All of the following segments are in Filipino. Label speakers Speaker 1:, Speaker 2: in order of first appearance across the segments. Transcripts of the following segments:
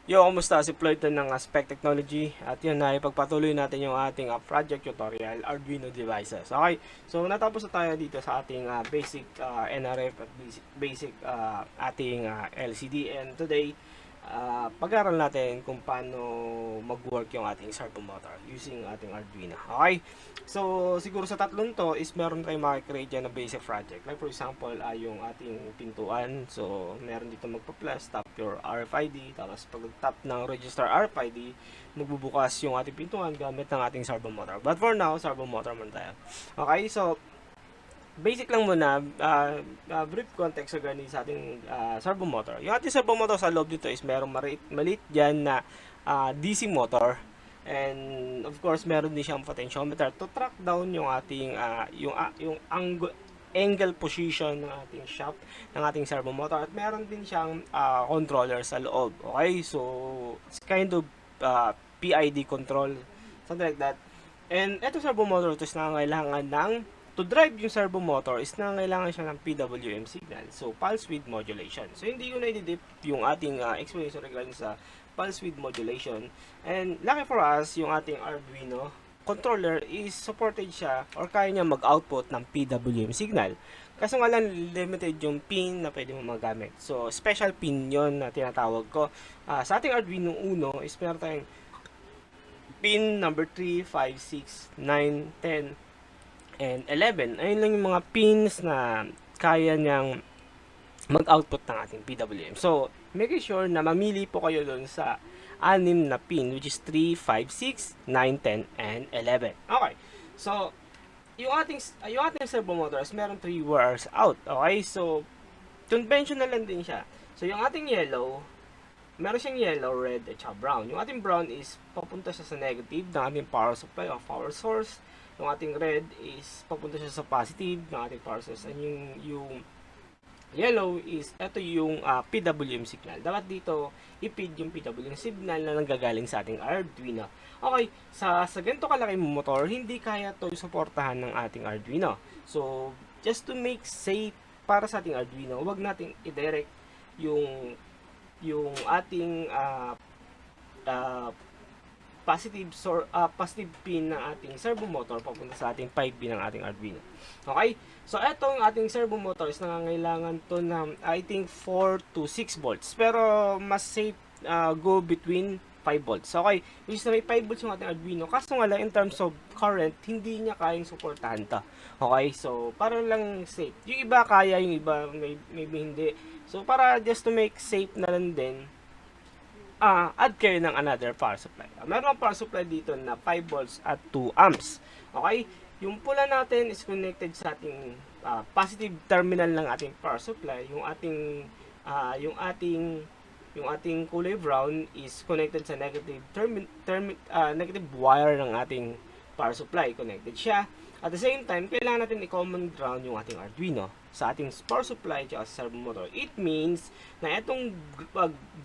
Speaker 1: Yo, kumusta? Si Floyd ng Aspect Technology at yun na ipagpatuloy natin yung ating project tutorial Arduino devices. Okay, so natapos na tayo dito sa ating basic NRF at basic ating LCD, and today pag-aaral natin kung paano mag-work yung ating servo motor using ating Arduino. Okay, so siguro sa tatlong to is meron tayong makikreate dyan na basic project. Like for example, yung ating pintuan. So meron dito magpa-plus, tap your RFID, tapos pag tap ng register RFID, magbubukas yung ating pintuan gamit ng ating servo motor. But for now, servo motor man tayo. Okay, so basic lang muna, brief context regarding sa ating servo motor. Yung ating servo motor sa loob dito is merong maliit dyan na DC motor. And of course, meron din siyang potentiometer to track down yung ating yung angle position ng ating shaft ng ating servo motor, at meron din siyang controller sa loob. Okay, so it's kind of PID control, something like that. And eto servo motor to is nangangailangan ng to drive yung servo motor is nangangailangan siya ng PWM signal. So, pulse width modulation. So, hindi ko na-edit yung ating explanation regarding sa pulse width modulation. And lucky for us, yung ating Arduino controller is supported siya or kaya niya mag-output ng PWM signal. Kaso nga lang limited yung pin na pwede mo magamit. So, special pin yon na tinatawag ko. Sa ating Arduino Uno is meron tayong pin number 3, 5, 6, 9, 10, and 11. Ayun lang yung mga pins na kaya niyang mag-output ng ating PWM. So, make sure na mamili po kayo doon sa 6 na pin, which is 3, 5, 6, 9, 10, and 11. Okay. So, yung ating servo motors, meron 3 wires out. Okay? So, conventional lang din siya. So, yung ating yellow, meron siyang yellow, red, at brown. Yung ating brown is papunta siya sa negative ng ating power supply o power source. Yung ating red is papunta siya sa positive ng ating power source. And yung yellow is, ito yung PWM signal. Dapat dito, i-feed yung PWM signal na nanggagaling sa ating Arduino. Okay, sa ganito kalaki motor, hindi kaya to suportahan ng ating Arduino. So, just to make safe para sa ating Arduino, huwag nating i-direct yung ating positive pin ng ating servo motor papunta sa ating 5 pin ng ating Arduino. Okay? So, etong ating servo motor is nangangailangan to ng, I think, 4 to 6 volts. Pero, mas safe go between 5 volts. Okay? Which is na may 5 volts yung ating Arduino. Kaso nga lang, in terms of current, hindi niya kayang suportahan to. Okay? So, para lang safe. Yung iba kaya, yung iba maybe hindi. So, para just to make safe na lang din, add kayo ng another power supply. Meron power supply dito na 5 volts at 2 amps. Okay? Yung pula natin is connected sa ating positive terminal ng ating power supply. Yung ating kulay brown is connected sa negative wire ng ating power supply. Connected siya. At the same time, kailangan natin i-common ground yung ating Arduino sa ating power supply at sa servo motor. It means na itong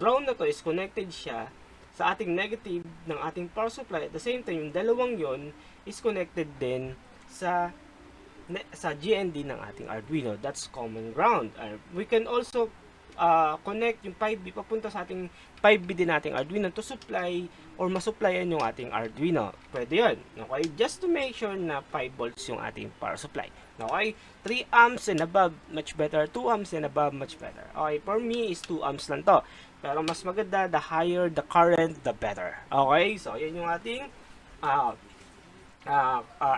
Speaker 1: ground na to is connected siya sa ating negative ng ating power supply. At the same time, yung dalawang yon is connected din sa GND ng ating Arduino. That's common ground. We can also connect yung 5B papunta sa ating 5B din nating Arduino to supply or masupplyan yung ating Arduino. Pwede yun. Okay? Just to make sure na 5 volts yung ating power supply. Okay? 3 amps and above, much better. 2 amps and above, much better. Okay? For me, is 2 amps lang to. Pero mas maganda, the higher the current, the better. Okay? So, yan yung ating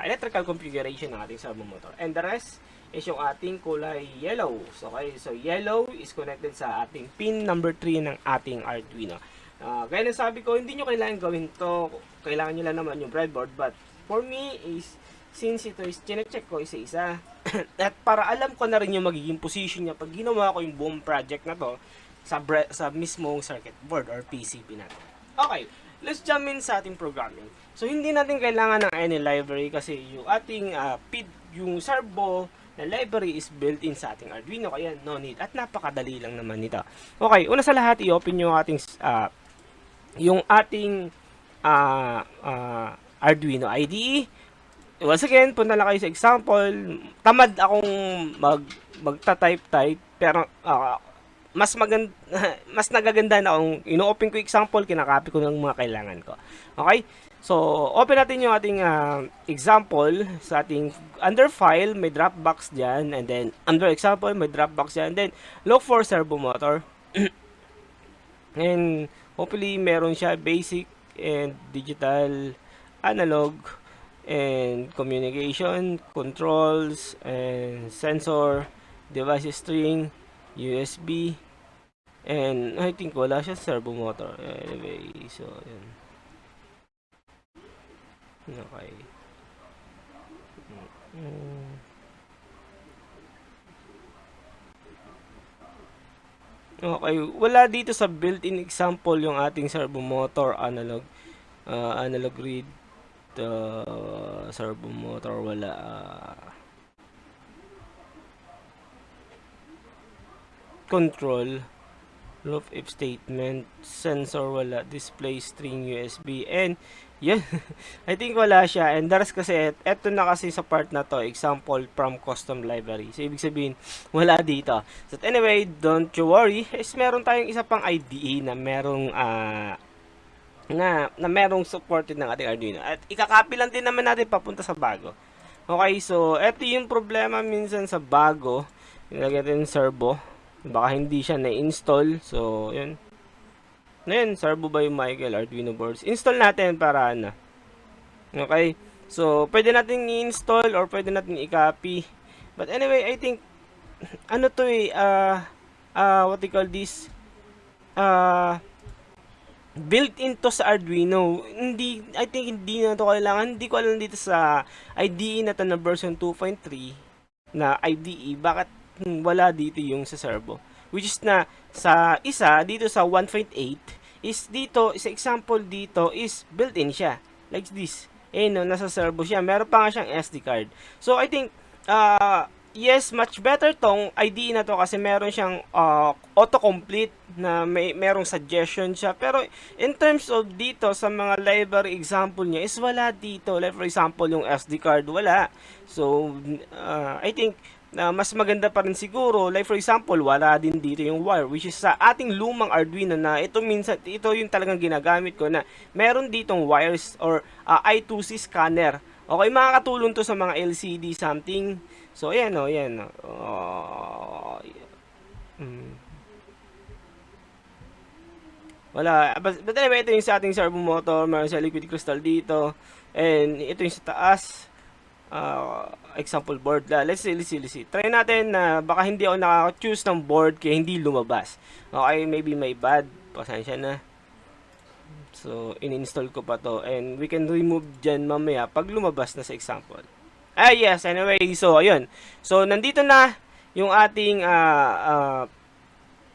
Speaker 1: electrical configuration ng ating servo motor. And the rest is yung ating kulay yellow. So, okay, so yellow is connected sa ating pin number 3 ng ating Arduino. Gaya na sabi ko, hindi nyo kailangan gawin to. Kailangan nyo lang naman yung breadboard. But for me is, since ito is chinecheck ko isa-isa, at para alam ko na rin yung magiging position niya pag ginawa ko yung buong project na to sa mismong circuit board or PCB natin. Okay, let's jump in sa ating programming. So, hindi natin kailangan ng any library kasi yung ating yung servo na library is built in sa ating Arduino, kaya no need, at napakadali lang naman nito. Okay, una sa lahat, i-open yung ating Arduino IDE. Once again, punta lang kayo sa example. Tamad akong magta-type pero mas maganda, mas nagaganda na kung ino-open ko example, kinakopy ko ng mga kailangan ko. Okay? So, open natin yung ating example sa ating under file, may Dropbox dyan, and then under example, may Dropbox dyan, and then look for servo motor. And hopefully meron siya basic and digital, analog, and communication, controls, and sensor, device string, USB, and I think wala siya servo motor. Anyway, so yun. Okay. Okay, wala dito sa built-in example yung ating servo motor analog, analog read, servo motor wala. Control, loop if statement, sensor wala, display string USB, and yun. I think wala siya, and the rest kasi eto na kasi sa part na to, example from custom library, so ibig sabihin wala dito. So anyway, don't you worry, is meron tayong isa pang IDE na merong na merong supported ng ating Arduino, at ikakopy lang din naman natin papunta sa bago. Okay, so eto yung problema minsan sa bago, nilagay natin servo, baka hindi siya na-install, so yun. Ngayon, servo by Michael Arduino boards. Install natin para na. Okay? So, pwede natin i-install or pwede natin i-copy. But anyway, I think ano to what they call this? Built into sa Arduino. Hindi, I think hindi na to kailangan. Hindi ko alam dito sa IDE na to na version 2.3 na IDE. Bakit wala dito yung sa servo? Which is na sa isa dito sa 1.8 is dito sa example dito is built-in siya like this. No, nasa servo siya. Meron pa nga siyang SD card. So I think yes, much better tong IDE na to kasi meron siyang autocomplete na merong suggestion siya. Pero in terms of dito sa mga library example niya is wala dito. Like for example yung SD card wala. So I think mas maganda pa rin siguro, like for example, wala din dito yung wire, which is sa ating lumang Arduino na ito minsan, ito yung talagang ginagamit ko na meron ditong wires or I2C scanner. Okay, makakatulong to sa mga LCD something. So, ayan o, ayan o. Wala. But anyway, ito yung sa ating servo motor, meron sa liquid crystal dito. And ito yung sa taas. Example board. Let's see. Try natin na baka hindi ako naka-choose ng board kaya hindi lumabas. Okay, maybe may bad. Pasensya na. So, in-install ko pa to. And we can remove dyan mamaya pag lumabas na sa example. Yes. Anyway, so, ayun. So, nandito na yung ating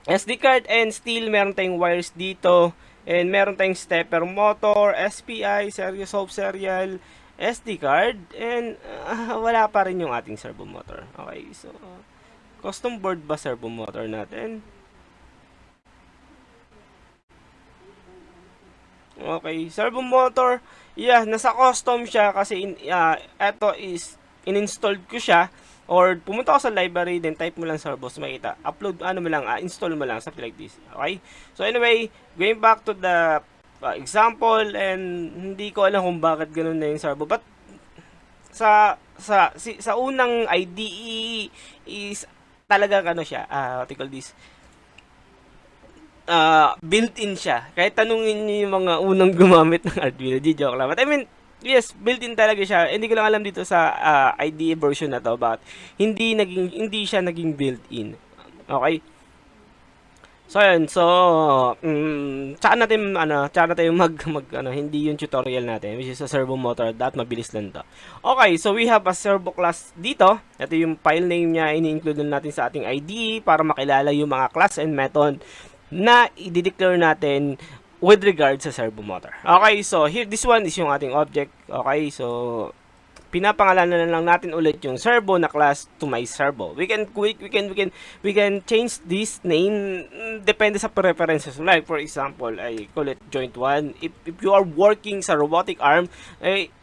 Speaker 1: SD card and still meron tayong wires dito. And meron tayong stepper motor, SPI, serial, sub-serial, SD card, and wala pa rin yung ating servo motor. Okay, so custom board ba servo motor natin? Okay, servo motor, yeah, nasa custom siya kasi eto is in-installed ko siya, or pumunta ako sa library, then type mo lang servos, makita, upload, install mo lang, something like this. Okay, so anyway, going back to the example, and hindi ko alam kung bakit ganun na yung servo, but sa unang IDE is talaga ano siya, what you call this, built-in siya. Kahit tanungin niyo yung mga unang gumamit ng Arduino, joke lang. But I mean, yes, built-in talaga siya. Hindi ko lang alam dito sa IDE version na to, but hindi siya naging built-in. Okay? So ayun, tsaka natin hindi yung tutorial natin, which is a servo motor, mabilis lang to. Okay, so we have a servo class dito. Ito yung file name niya, ini-include natin sa ating IDE para makilala yung mga class and method na i-declare natin with regard sa servo motor. Okay, so here, this one is yung ating object. Okay, so pinapangalanan na lang natin ulit yung servo na class to my servo. We can change this name depende sa preferences. Like for example, I call it joint 1. If you are working sa robotic arm,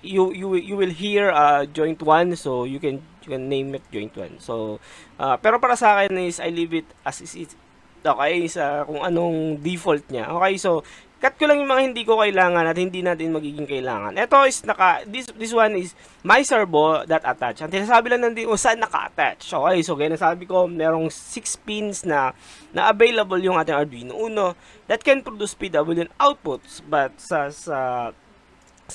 Speaker 1: you will hear joint 1, so you can name it joint 1. So pero para sa akin is I leave it as is Okay, sa kung anong default niya. Okay, so cut ko lang yung mga hindi ko kailangan at hindi natin magiging kailangan. Ito is this one is my servo that attach. Ang sinasabi lang nandito kung saan naka-attach. Okay, so gaya na sabi ko, merong 6 pins na available yung ating Arduino Uno that can produce PWM outputs, but sa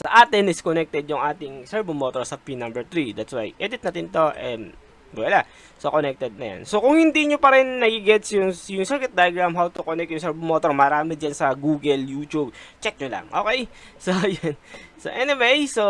Speaker 1: atin is connected yung ating servo motor sa pin number 3. That's why edit natin to and wala. So, connected na yan. So, kung hindi nyo pa rin nagigets yung circuit diagram, how to connect yung servo motor, marami dyan sa Google, YouTube. Check nyo lang. Okay? So, yun. So, anyway, so,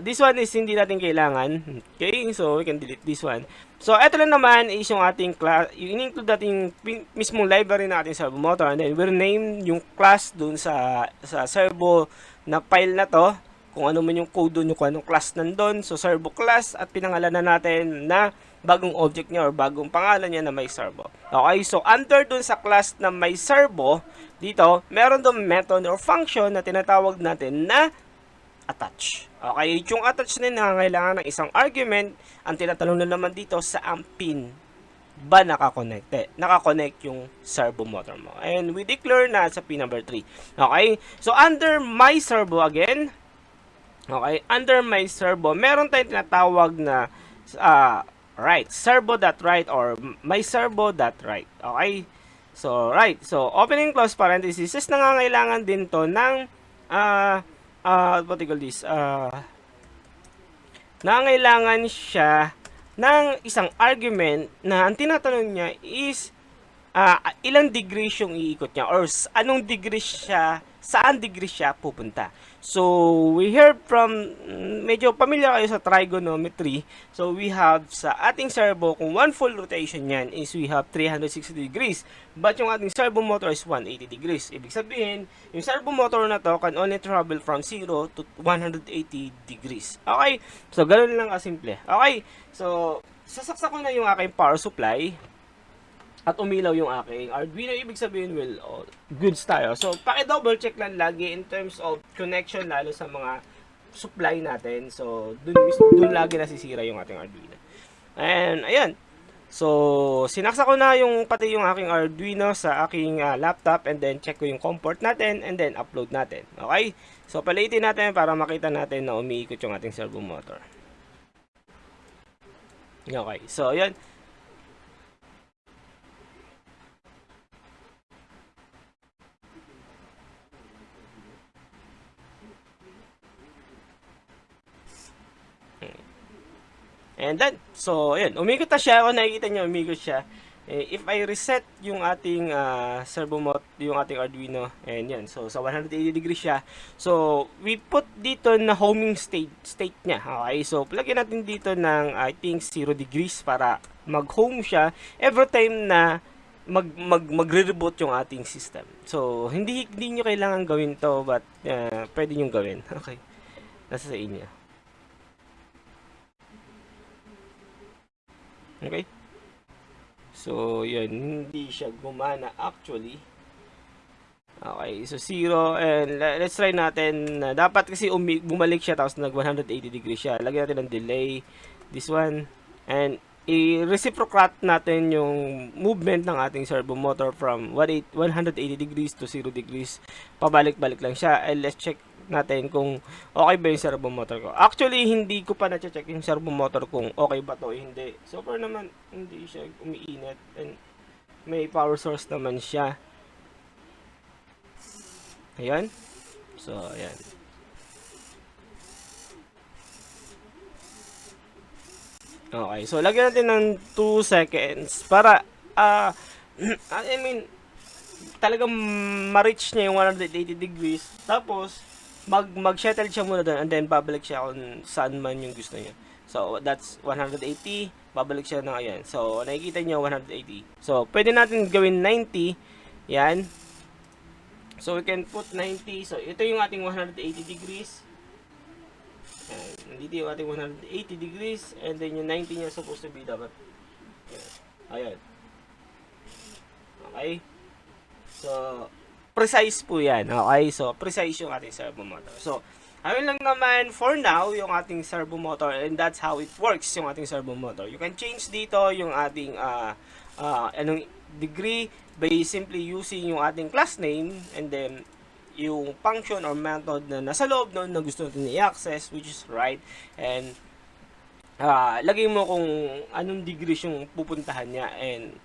Speaker 1: this one is hindi natin kailangan. Okay? So, we can delete this one. So, eto lang naman is yung ating class, yung include natin mismong library na ating servo motor, and then we'll name yung class dun sa servo na file na to, kung ano man yung code doon, kung anong class nandun. So, servo class, at pinangalanan natin na bagong object niya or bagong pangalan niya na may servo. Okay, so under dun sa class na may servo, dito, meron doon method or function na tinatawag natin na attach. Okay, yung attach na nangangailangan ng isang argument, ang tinatanong na naman dito sa ang pin ba nakakonect yung servo motor mo. And we declare na sa pin number 3. Okay, so under my servo again, okay, under my servo, meron tayong tinatawag na write, servo.write or my servo.write. Okay? So, right. So, opening close parenthesis is nangangailangan din to ng what do you call this? Nangangailangan siya ng isang argument na ang tinatanong niya is ilang degrees yung iikot niya or anong degree siya, saan degree siya pupunta. So, we heard from, medyo familiar kayo sa trigonometry. So, we have sa ating servo, kung one full rotation yan is we have 360 degrees. But yung ating servo motor is 180 degrees. Ibig sabihin, yung servo motor na to can only travel from 0 to 180 degrees. Okay? So, ganun lang kasimple. Okay? So, sasaksak ko na yung aking power supply at umilaw yung aking Arduino. Ibig sabihin, well, goods tayo. So, paki-double check lang lagi in terms of connection, lalo sa mga supply natin. So, dun lagi nasisira yung ating Arduino. And, ayan. So, sinaksak ko na pati yung aking Arduino sa aking laptop, and then check ko yung COM port natin, and then upload natin. Okay? So, palitin natin para makita natin na umiikot yung ating servo motor. Okay. So, ayan. And then, so, ayan, umikot na siya. Kung nakikita nyo, umikot siya. If I reset yung ating servo motor, yung ating Arduino, and yan, so, sa 180 degrees siya. So, we put dito na homing state niya. Okay, so, plugin natin dito ng, I think, 0 degrees para mag-home siya every time na magre-reboot yung ating system. So, hindi nyo kailangan gawin to, but pwede nyo gawin. Okay, nasa sa inyo. Okay? So, yun. Hindi siya gumana actually. Okay. So, 0. And let's try natin. Dapat kasi bumalik siya tapos nag 180 degrees siya. Lagyan natin ng delay. This one. And i-reciprocate natin yung movement ng ating servo motor from 180 degrees to 0 degrees. Pabalik-balik lang siya. And let's check natin kung okay ba yung servo motor ko. Actually, hindi ko pa na-check yung servo motor kung okay ba to, hindi. So far naman, hindi siya umiinit and may power source naman siya. Ayan. So, ayan. Okay, so lagyan natin ng 2 seconds para, I mean, talagang ma-reach niya yung 180 degrees. Tapos, mag-settle siya muna doon and then babalik siya kung saan man yung gusto niya. So, that's 180. Babalik siya ng ayan. So, nakikita niyo 180. So, pwede natin gawin 90. Yan. So, we can put 90. So, ito yung ating 180 degrees. Ayan. Nandito yung ating 180 degrees. And then, yung 90 niya supposed to be dapat. Ayan. Okay. So, precise po yan. Okay? So, precise yung ating servo motor. So, ayun lang naman for now yung ating servo motor, and that's how it works yung ating servo motor. You can change dito yung ating anong degree by simply using yung ating class name and then yung function or method na nasa loob noon na gusto natin i-access, which is right, and lagay mo kung anong degrees yung pupuntahan niya, and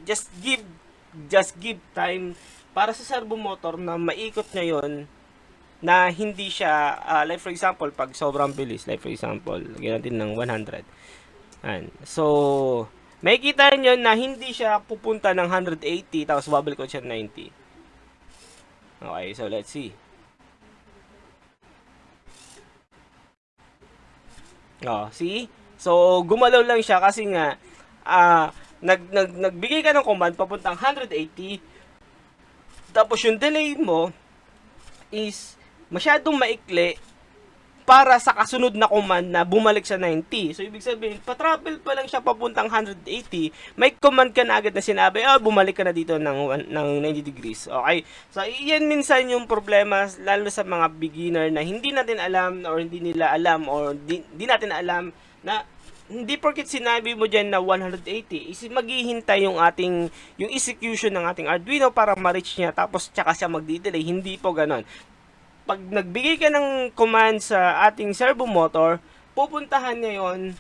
Speaker 1: just give time para sa servo motor na maikot niya yon, na hindi siya like for example pag sobrang bilis, like for example lagyan natin ng 100, and so makikita niyo na hindi siya pupunta ng 180 tapos babalik ko siya 90. Okay, so let's see. See? So gumalaw lang siya kasi nga nagbigay ka ng command papuntang 180, tapos yung delay mo is masyadong maikli para sa kasunod na command na bumalik sa 90. So, ibig sabihin, pa-travel pa lang siya papuntang 180, may command ka na agad na sinabi, bumalik ka na dito ng 90 degrees. Okay? So, iyan minsan yung problema, lalo sa mga beginner na hindi natin alam or hindi nila alam or di natin alam na hindi porket sinabi mo dyan na 180 is maghihintay yung execution ng ating Arduino para ma-reach niya tapos tsaka siya magdi-delay. Hindi po ganon. Pag nagbigay ka ng command sa ating servo motor, pupuntahan niya yon,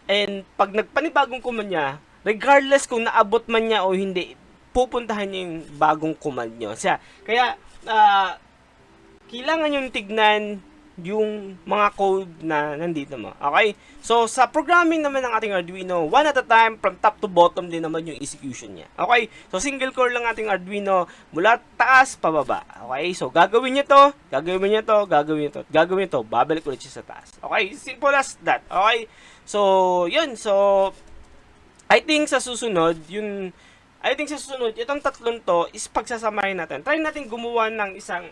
Speaker 1: and pag nagpanibagong command niya, regardless kung naabot man niya o hindi, pupuntahan niya yung bagong command niyo. Kaya kailangan yung tignan yung mga code na nandito mo. Okay? So, sa programming naman ng ating Arduino, one at a time, from top to bottom din naman yung execution niya. Okay? So, single core lang ating Arduino, mula taas, pababa. Okay? So, gagawin niyo to, gagawin niyo to, gagawin niyo to, gagawin niyo to, babalik ulit siya sa taas. Okay? Simple as that. Okay? So, yun. So, I think sa susunod, itong tatlong to is pagsasamahin natin. Try natin gumawa ng isang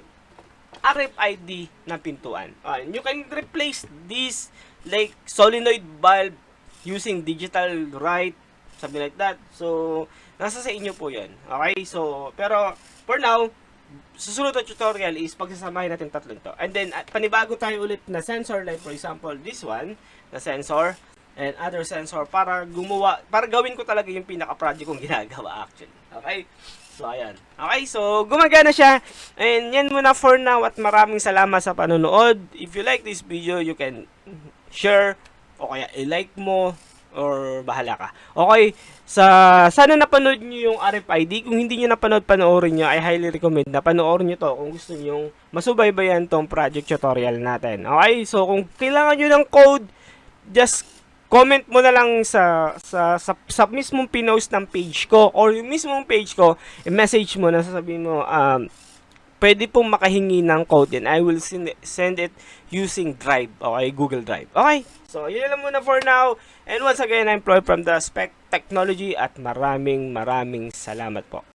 Speaker 1: RFID na pintuan. You can replace this like solenoid bulb using digital write, something like that. So, nasa sa inyo po 'yan. Okay? So, pero for now, susunod na tutorial is pagsasamahin natin tatlong to. And then, panibago tayo ulit na sensor, like for example, this one, na sensor, and other sensor para gawin ko talaga yung pinaka-project kong ginagawa actually. Okay? So, ayan. Okay, so gumagana siya. And yan muna for now at maraming salamat sa panonood. If you like this video, you can share o kaya i-like mo or bahala ka. Okay, sana napanood nyo yung RFID. Kung hindi nyo napanood, panoorin nyo. I highly recommend na panoorin nyo to kung gusto nyo masubaybayan tong project tutorial natin. Okay, so kung kailangan nyo ng code, just comment mo na lang sa mismong pinost ng page ko or yung mismong page ko, i-message mo na sasabihin mo, pwede pong makahingi ng code and I will send it using Drive, okay, Google Drive. Okay, so yun lang muna for now. And once again, I'm Floyd from the Spec Technology at maraming salamat po.